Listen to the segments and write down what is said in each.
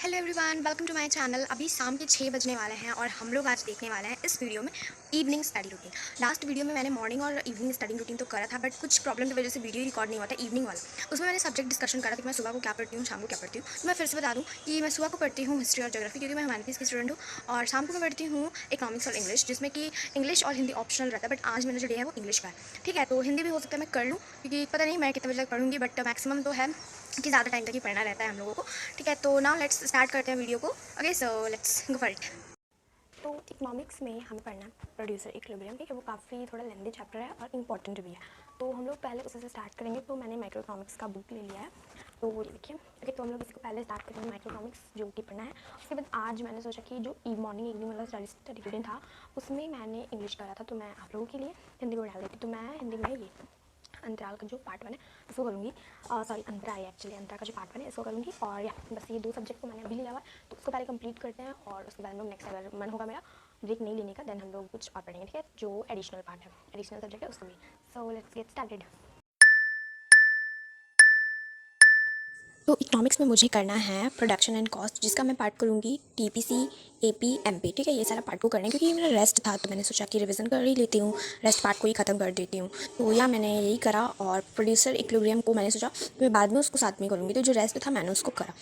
Hello everyone, welcome to my channel. अभी शाम के 6 बजने वाले हैं और हम लोग आज देखने वाले हैं इस वीडियो में evening study routine. Last video में मैंने मॉर्निंग और इवनिंग स्टडी रूटीन तो करा था, बट कुछ प्रॉब्लम की वजह से वीडियो रिकॉर्ड नहीं हुआ था इवनिंग वाला। उसमें मैंने सब्जेक्ट डिस्कशन करा था कि मैं सुबह को क्या पढ़ती हूँ, शाम को क्या पढ़ती हूँ। तो मैं फिर से बता दूँ कि मैं सुबह को पढ़ती हूँ हिस्ट्री और ज्योग्राफी, क्योंकि मैं ह्यूमैनिटीज़ की स्टूडेंट हूँ, और शाम को मैं पढ़ती हूँ इकोनॉमिक्स और इंग्लिश, जिसमें कि इंग्लिश और हिंदी ऑप्शनल रहता है। बट आज मेरा जो डे है वो इंग्लिश का है। ठीक है, तो हिंदी भी हो सकता है मैं कर लूँ, क्योंकि पता नहीं मैं कितने बजे तक पढ़ूंगी, बट मैक्सिमम तो है कि ज़्यादा टाइम तक ही पढ़ना रहता है हम लोगों को। ठीक है, तो नाउ लेट्स स्टार्ट करते हैं वीडियो को। Okay, so let's go for it. तो इकोनॉमिक्स में हमें पढ़ना है प्रोड्यूसर इक्विलिब्रियम। ठीक है, वो काफ़ी थोड़ा लेंदी चैप्टर है और इंपॉर्टेंट भी है, तो हम लोग पहले उसी से स्टार्ट करेंगे। तो मैंने माइक्रो इकोनॉमिक्स का बुक ले लिया है, तो ये देखिए। ओके, तो हम लोग इसको पहले स्टार्ट करेंगे माइक्रो इकोनॉमिक्स जो कि पढ़ना है। उसके बाद आज मैंने सोचा कि जो मॉर्निंग इवनिंग वाला स्टडी रूटीन था उसमें मैंने इंग्लिश करा था, तो मैं आप लोगों के लिए हिंदी को डाल देती। तो मैं हिंदी में ये अंतराल का जो पार्ट 1 है इसको करूँगी, सॉरी अंतरा है एक्चुअली, अंतरा का जो पार्ट 1 है इसको करूँगी। और या बस ये 2 सब्जेक्ट को मैंने अभी लिया हुआ है, तो उसको पहले कंप्लीट करते हैं और उसके बाद हम लोग नेक्स्ट, अगर मन होगा मेरा ब्रेक नहीं लेने का, देन हम लोग कुछ और पढ़ेंगे। ठीक है, जो एडिशनल पार्ट है, एडिशनल सब्जेक्ट है उसको भी। So let's get started. तो इकोनॉमिक्स में मुझे करना है प्रोडक्शन एंड कॉस्ट, जिसका मैं पार्ट करूँगी टीपीसी, एपी, एमपी। ठीक है, ये सारा पार्ट को करना है, क्योंकि ये मेरा रेस्ट था, तो मैंने सोचा कि रिवीजन कर ही लेती हूँ, रेस्ट पार्ट को ही ख़त्म कर देती हूँ। तो या मैंने यही करा, और प्रोड्यूसर इक्विलिब्रियम को मैंने सोचा कि मैं बाद में उसको साथ में करूँगी, तो जो रेस्ट था मैंने उसको करा।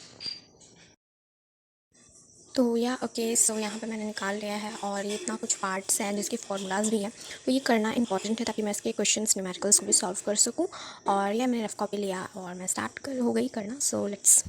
तो या ओके, सो यहाँ पे मैंने निकाल लिया है, और ये इतना कुछ पार्ट्स हैं जिसके फॉर्मूलाज भी हैं, तो ये करना इंपॉर्टेंट है ताकि मैं इसके क्वेश्चंस न्यूमेरिकल्स को भी सॉल्व कर सकूँ। और यह मैंने रफ कॉपी लिया और मैं स्टार्ट कर हो गई करना। So let's.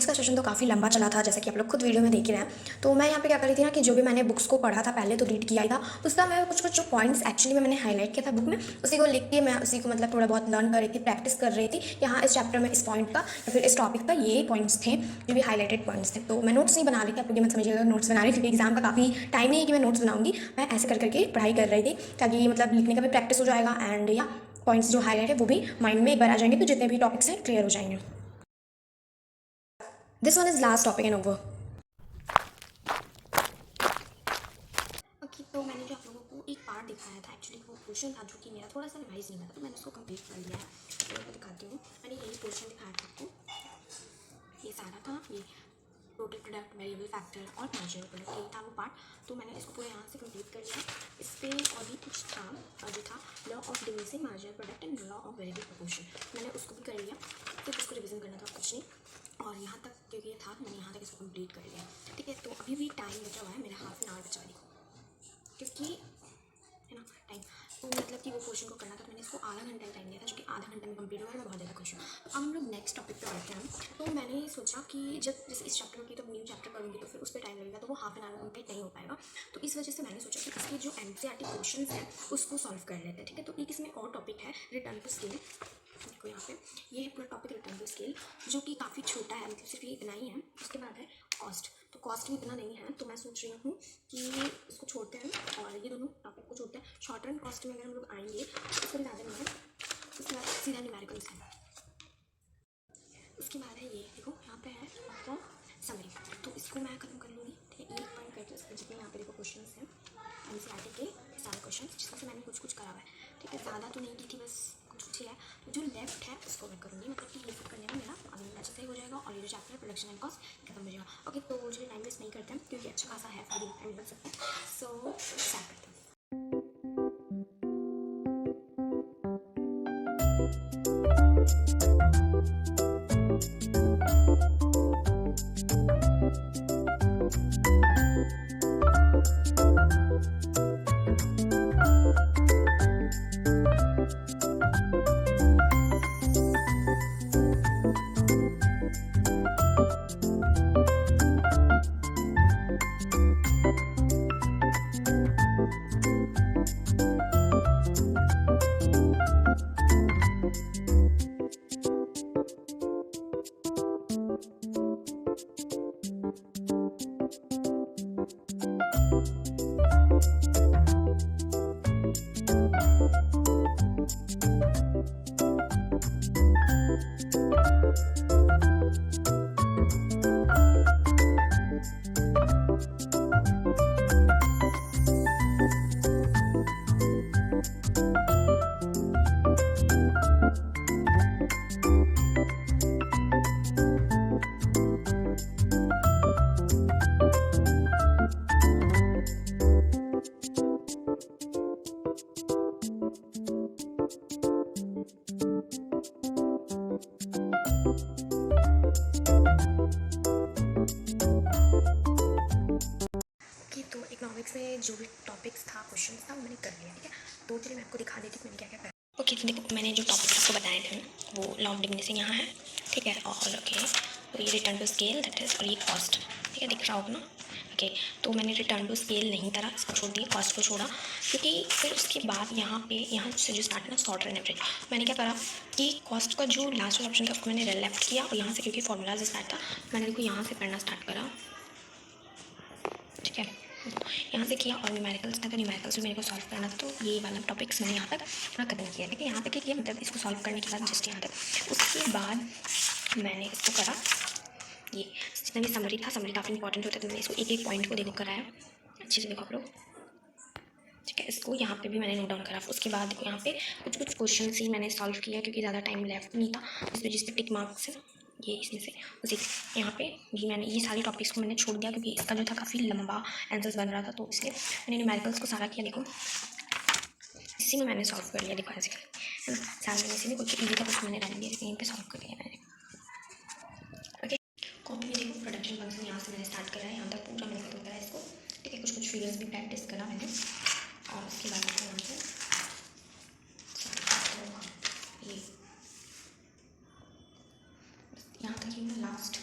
इकोनॉमिक्स का सेशन तो काफ़ी लंबा चला था, जैसे कि आप लोग खुद वीडियो में देख ही रहे हैं। तो मैं यहाँ पे क्या कर रही थी ना कि जो भी मैंने बुक्स को पढ़ा था पहले तो रीड किया ही था, उसका मैं कुछ कुछ जो पॉइंट्स एक्चुअली में मैंने हाईलाइट किया था बुक में, उसी को लिख के मैं उसी को मतलब थोड़ा बहुत लर्न कर रही थी, प्रैक्टिस कर रही थी कि हाँ इस चैप्टर में इस पॉइंट का या फिर इस टॉपिक का ये पॉइंट्स थे जो भी हाईलाइटेड पॉइंट्स थे। तो मैं नोट्स नहीं बना रही थी, आप लोग ये मत समझिएगा नोट्स बना रही थी, क्योंकि एग्जाम का काफ़ी टाइम नहीं है कि मैं नोट्स बनाऊंगी। मैं ऐसे कर करके पढ़ाई कर रही थी ताकि मतलब लिखने का भी प्रैक्टिस हो जाएगा एंड या पॉइंट्स जो हाईलाइट है वो भी माइंड में एक बार आ जाएंगे, तो जितने भी टॉपिक्स हैं क्लियर हो जाएंगे। This one is last topic and over. Okay, तो मैंने जो आप लोगों को एक पार्ट दिखाया था, एक्चुअली वो पोर्शन था जो कि मेरा थोड़ा सा रिवाइज नहीं हुआ था, तो मैंने उसको कंप्लीट कर लिया है। तो मैं दिखाती हूँ, मैंने यही पोर्शन दिखाया था आपको, ये सारा था, ये टोटल प्रोडक्ट, वेरिएबल फैक्टर और मार्जिनल प्रोडक्ट, यही था वो पार्ट। तो मैंने इसको पूरे यहाँ से कंप्लीट कर लिया। इस पर और भी कुछ था जो था law of decreasing marginal product and law of variable proportion, मैंने उसको भी कर लिया। फिर उसको रिविजन करना था, कुछ नहीं, और यहाँ तक क्योंकि ये था मैंने यहाँ तक इसको कंप्लीट कर लिया। ठीक है, तो अभी भी टाइम बचा हुआ है मेरा, हाफ एन आवर बचा देखो, क्योंकि है ना टाइम, तो मतलब कि वो पोर्शन को करना था, मैंने इसको आधा घंटा टाइम दिया था, जो कि आधा घंटे में कंप्लीट होगा, मैं बहुत ज़्यादा खुश हूँ। अब हम लोग नेक्स्ट टॉपिक पे बढ़ते हैं। तो मैंने सोचा कि जब जैसे इस चैप्टर की तो न्यू चैप्टर करूँगी तो फिर उस पर टाइम लगेगा, तो वो हाफ एन आवर में कंप्लीट नहीं हो पाएगा। तो इस वजह से मैंने सोचा कि इसके जो एनसीईआरटी क्वेश्चन हैं उसको सॉल्व कर लेते हैं। ठीक है, तो एक इसमें और टॉपिक है रिटर्न टू स्केल। देखो यहाँ पे ये है पूरा टॉपिक रिटर्न टू स्केल, जो कि काफ़ी छोटा है, मतलब सिर्फ ये इतना ही है। उसके बाद है कॉस्ट, तो कॉस्ट भी इतना नहीं है, तो मैं सोच रही हूँ कि इसको छोड़ते हैं और ये दोनों टॉपिक को छोड़ते हैं। शॉर्ट रन कॉस्ट में अगर हम लोग आएंगे तो उसको ज़्यादा नहीं है। उसके बाद सीधा न्यूमेरिकल्स है। उसके बाद है ये देखो यहाँ पे है आपका समरी, तो इसको मैं खत्म कर लूँगी। ठीक है, एक पॉइंट करके उसके जितने यहाँ पे देखो क्वेश्चन हैं एनसीईआरटी के सारे क्वेश्चन, जिसमें से मैंने कुछ कुछ करा हुआ है। ठीक है, ज़्यादा तो नहीं की थी, बस कुछ कुछ ही है। तो जो लेफ्ट है उसको मैं करूँगी, मतलब कि ये सब करने में मेरा अभी अच्छा सही हो जाएगा और ये जो चैप्टर प्रोडक्शन एंड कॉस्ट खत्म हो जाएगा। ओके, तो मुझे टाइम वेस्ट नहीं करते हैं क्योंकि अच्छा खासा है, फिर भी टाइम लग सकता है। सो स्टार्ट करते हैं। तो इकोनॉमिक्स में जो भी टॉपिक्स था, क्वेश्चन था, वो मैंने कर लिया। ठीक है, तो चलिए मैं आपको दिखा देती हूँ मैंने क्या क्या करा। ओके, तो देखो मैंने जो टॉपिक्स आपको बताए थे वो लॉ ऑफ डिक्रीजिंग यहाँ है। ठीक है, और ओके तो ये return to scale that is, और ये कॉस्ट। ठीक है, दिख रहा होगा ना। ओके, तो मैंने रिटर्न टू स्केल नहीं करा, इसको छोड़ दिया, कॉस्ट को छोड़ा, क्योंकि फिर उसके बाद यहाँ से जो स्टार्ट है ना शॉर्ट रन एवरेज, मैंने क्या करा कि कॉस्ट का जो लास्ट वाला ऑप्शन था उसको मैंने लेफ्ट किया, और यहाँ से क्योंकि फॉर्मूलाज स्टार्ट था मैंने देखो यहाँ से पढ़ना स्टार्ट करा। ठीक है, यहाँ से किया, और न्यूमेरिकल्स था तो न्यूमेरिकल्स में मेरे को सॉल्व करना था, तो ये वाला टॉपिक्स मैंने यहाँ तक पूरा खत्म किया। ठीक है, यहाँ तक किया, मतलब इसको सॉल्व करने के बाद जस्ट यहाँ तक। उसके बाद मैंने इसको करा, ये जितना भी समरी था, समरी काफ़ी इंपॉर्टेंट होता है, तो मैंने इसको एक एक पॉइंट को देखो कराया, अच्छे से देखो आप लोग। ठीक है, इसको यहाँ पे भी मैंने नोट डाउन करा। उसके बाद देखो यहाँ पे कुछ कुछ क्वेश्चन ही मैंने सॉल्व किया, क्योंकि ज़्यादा टाइम लेफ्ट नहीं था, इस वजह से टिक मार्क्स है ये इसमें से उसी। यहाँ पे भी मैंने ये सारे टॉपिक्स को मैंने छोड़ दिया, क्योंकि इसका जो था काफ़ी लंबा आंसर्स बन रहा था, तो इसलिए मैंने न्यूमेरिकल्स को सारा किया। देखो इसी में मैंने सॉल्व कर लिया, देखो ऐसे है ना, सारे में से भी कुछ ईजी था कुछ मैंने रहने दिया, लेकिन यहीं पर सॉल्व कर लिया मैंने। ओके, कॉपी में देखो प्रोडक्शन फंक्शन यहाँ से मैंने स्टार्ट करा है, यहाँ तक पूरा मैंने खत्म करा है इसको। ठीक है, कुछ कुछ फिगर्स भी प्रैक्टिस करा मैंने, और उसके बाद यहाँ से ये यहाँ तक ही लास्ट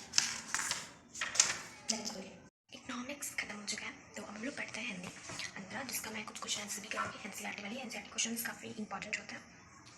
एनसीईआरटी वाली एनसीईआरटी क्वेश्चंस काफ़ी इंपॉर्टेंट होते हैं,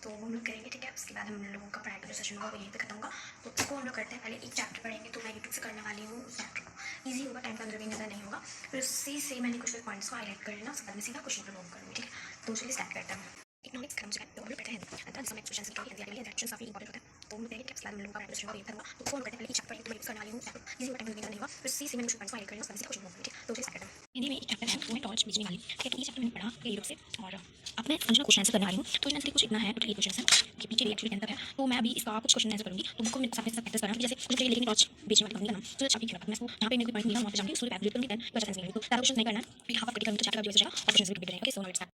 तो वो हम लोग करेंगे, ठीक है। उसके बाद हम लोगों का पढ़ाई का जो सेशन होगा वो यहीं पे खत्म होगा। तो इसको हम लोग करते हैं, पहले एक चैप्टर पढ़ेंगे, तो मैं यूट्यूब से करने वाली हूँ उस चैप्टर को। ईजी होगा, टाइम कंज्यूमिंग ज़्यादा नहीं होगा। फिर उसी से मैंने कुछ पॉइंट्स को हाईलाइट कर लेना, उसके बाद में सीधा क्वेश्चन पर मूव करूँगी, ठीक है। तो चलिए स्टार्ट करते हैं। इकोनॉमिक्स खत्म हो चुका है, तो हम लोग बैठे हैं जिसमें क्वेश्चन की इंटरेक्शन काफ़ी इंपॉर्टेंट होता है, तो हम करेंगे कि हम लोगों का पढ़ाई का सेशन होगा यहीं पर होगा। तो उसको हम करते हैं, पहले एक चैप्टर तो मैं यूज़ करने वाली हूँ, ईजी होगा, टाइम कंज्यूमिंग नहीं होगा। फिर उसी से मैंने कुछ पॉइंट्स को हाईलाइट कर लेना, उसके बाद क्वेश्चन मूव करूँगी, ठीक है। तो चलिए स्टार्ट करते हैं। हिंदी में एक चैप्टर है, वो है टॉर्च बेचने वाली, ठीक है। तो ये चैप्टर मैंने पढ़ा यूट्यूब से, और अब मैं समझना क्वेश्चन आंसर करने वाली हूँ। तो आंसर कुछ इतना है, टोटल क्वेश्चन है कि पीछे एक्चुअली तक है। तो मैं अभी इसका कुछ क्वेश्चन आंसर करूँगी, तो बुक को मेरे साथ प्रैक्टिस करना, जैसे मुझे लेकिन टॉर्च बेचने वाली कंपनी का नाम तो चाबी खेला, मैं इसको यहाँ पे मेरे को पॉइंट मिला, वहाँ पे जाऊँगी, उसको कैलकुलेट करूँगी, देन क्वेश्चन आंसर करूँगी। तो सारा क्वेश्चन नहीं करना है, फिर हाफ करेक्ट करूँगी तो चैप्टर का जो जाएगा और क्वेश्चन भी कंप्लीट रहेगा। Okay, so now let's start.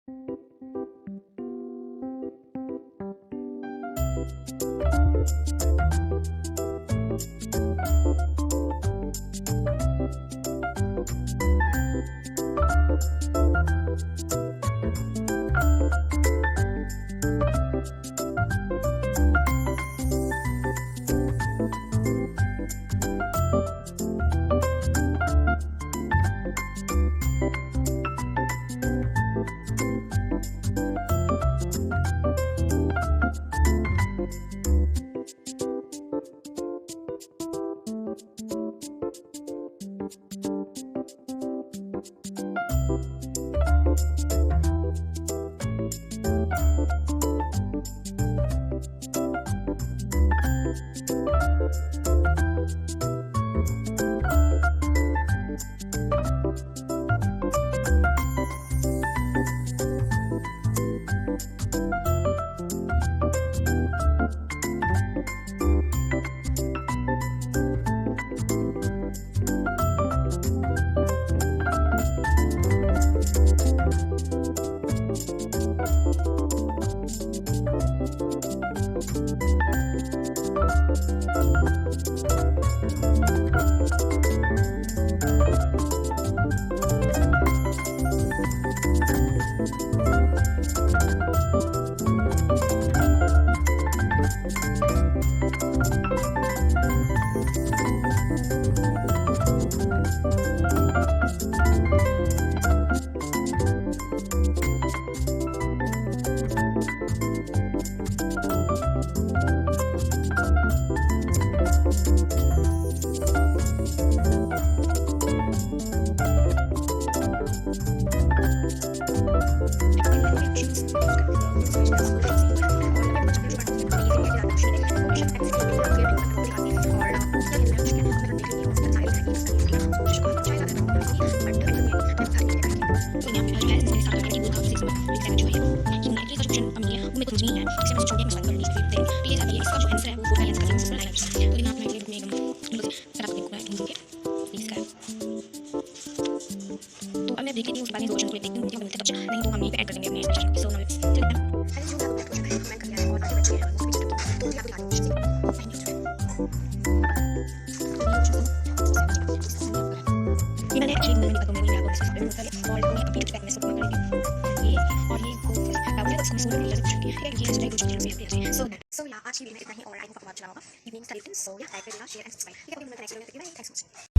मैं देख लेती हूँ, उसके बाद में क्वेश्चन को देखती हूँ, नहीं तो हम यहीं पे ऐड कर देंगे अपने सेशन को। सो नाउ लेट्स चलते हैं। पहले जो मैं क्वेश्चन है मैं कर लिया है और आगे बच्चे हैं उसको भी चेक तो यहाँ पे आगे क्वेश्चन ये मैंने एक्चुअली मैंने बताऊँ मैंने आपको इससे पहले बताया और मैं अभी तक में सब कर रही हूँ ये और ये को डाउट है इसमें सोलर रिजल्ट चुकी है ये स्ट्राइक कुछ भी है सो या आज की वीडियो में इतना ही और आई होप आपको अच्छा लगा होगा इवनिंग स्टडी रूटीन सो या लाइक करना शेयर एंड सब्सक्राइब ठीक है। अभी मैं नेक्स्ट वीडियो में देखते हैं। Thanks so much.